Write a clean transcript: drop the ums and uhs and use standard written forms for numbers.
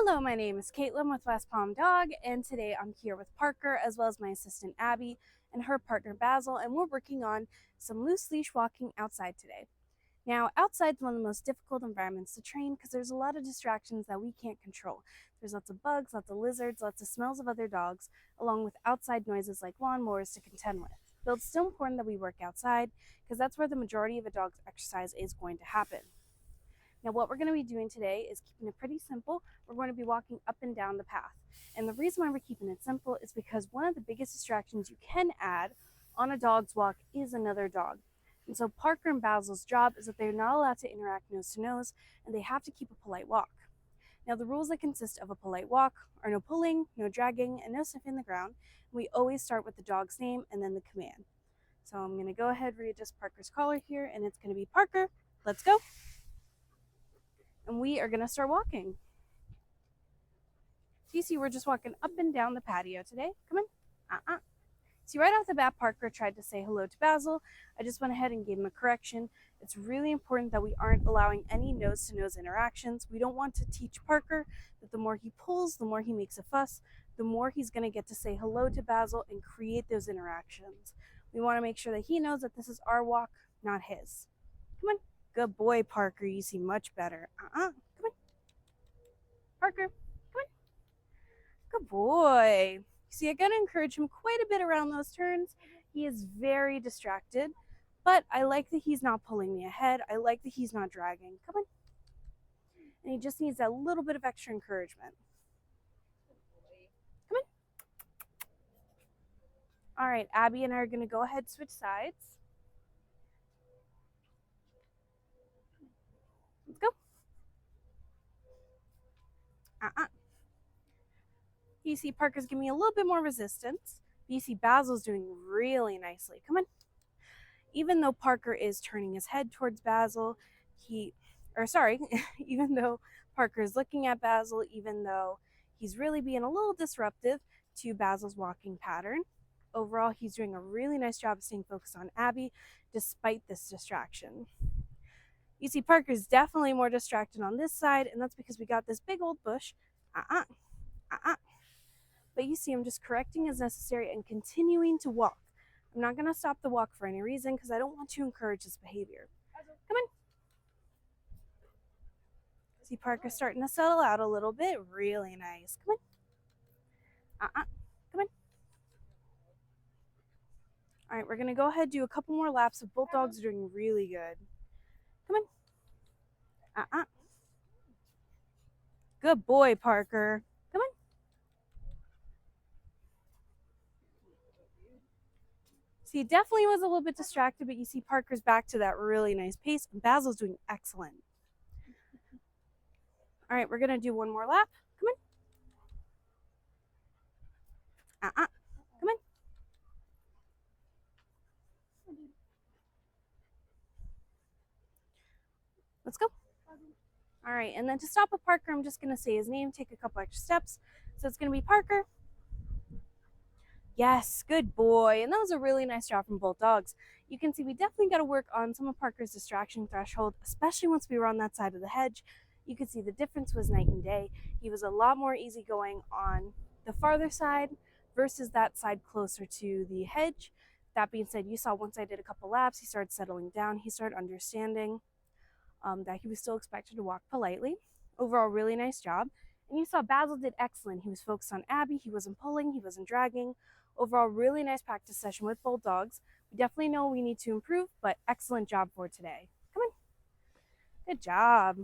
Hello, my name is Caitlin with West Palm Dog, and today I'm here with Parker as well as my assistant Abby and her partner Basil, and we're working on some loose leash walking outside today. Now, outside's one of the most difficult environments to train because there's a lot of distractions that we can't control. There's lots of bugs, lots of lizards, lots of smells of other dogs, along with outside noises like lawnmowers to contend with. But it's still important that we work outside because that's where the majority of a dog's exercise is going to happen. Now, what we're going to be doing today is keeping it pretty simple. We're going to be walking up and down the path. And the reason why we're keeping it simple is because one of the biggest distractions you can add on a dog's walk is another dog. And so Parker and Basil's job is that they're not allowed to interact nose to nose, and they have to keep a polite walk. Now, the rules that consist of a polite walk are no pulling, no dragging, and no sniffing the ground. We always start with the dog's name and then the command. So I'm going to go ahead and readjust Parker's collar here, and it's going to be Parker, let's go. And we are going to start walking. So you see we're just walking up and down the patio today. Come on. See, right off the bat, Parker tried to say hello to Basil. I just went ahead and gave him a correction. It's really important that we aren't allowing any nose-to-nose interactions. We don't want to teach Parker that the more he pulls, the more he makes a fuss, the more he's going to get to say hello to Basil and create those interactions. We want to make sure that he knows that this is our walk, not his. Come on. Good boy, Parker. You see much better. Come on. Parker, come on. Good boy. See, I gotta encourage him quite a bit around those turns. He is very distracted, but I like that he's not pulling me ahead. I like that he's not dragging. Come on. And he just needs that little bit of extra encouragement. Come on. All right, Abby and I are gonna go ahead and switch sides. Let's go. You see Parker's giving me a little bit more resistance. You see Basil's doing really nicely. Come on. Even though Parker is turning his head towards Basil, even though Parker is looking at Basil, even though he's really being a little disruptive to Basil's walking pattern, overall he's doing a really nice job of staying focused on Abby despite this distraction. You see Parker's definitely more distracted on this side, and that's because we got this big old bush. But you see I'm just correcting as necessary and continuing to walk. I'm not going to stop the walk for any reason because I don't want to encourage this behavior. Come on. See Parker starting to settle out a little bit. Really nice. Come on. Come on. All right, we're going to go ahead and do a couple more laps of both dogs are doing really good. Come on. Good boy, Parker. Come on. See, he definitely was a little bit distracted, but you see Parker's back to that really nice pace, and Basil's doing excellent. All right, we're going to do one more lap. Come on. Come on. Let's go. All right, and then to stop with Parker, I'm just going to say his name, take a couple extra steps. So it's going to be Parker. Yes, good boy. And that was a really nice job from both dogs. You can see we definitely got to work on some of Parker's distraction threshold, especially once we were on that side of the hedge. You could see the difference was night and day. He was a lot more easygoing on the farther side versus that side closer to the hedge. That being said, you saw once I did a couple laps, he started settling down. He started understanding that he was still expected to walk politely. Overall, really nice job. And you saw Basil did excellent. He was focused on Abby. He wasn't pulling. He wasn't dragging. Overall, really nice practice session with both dogs. We definitely know we need to improve, but excellent job for today. Come on. Good job.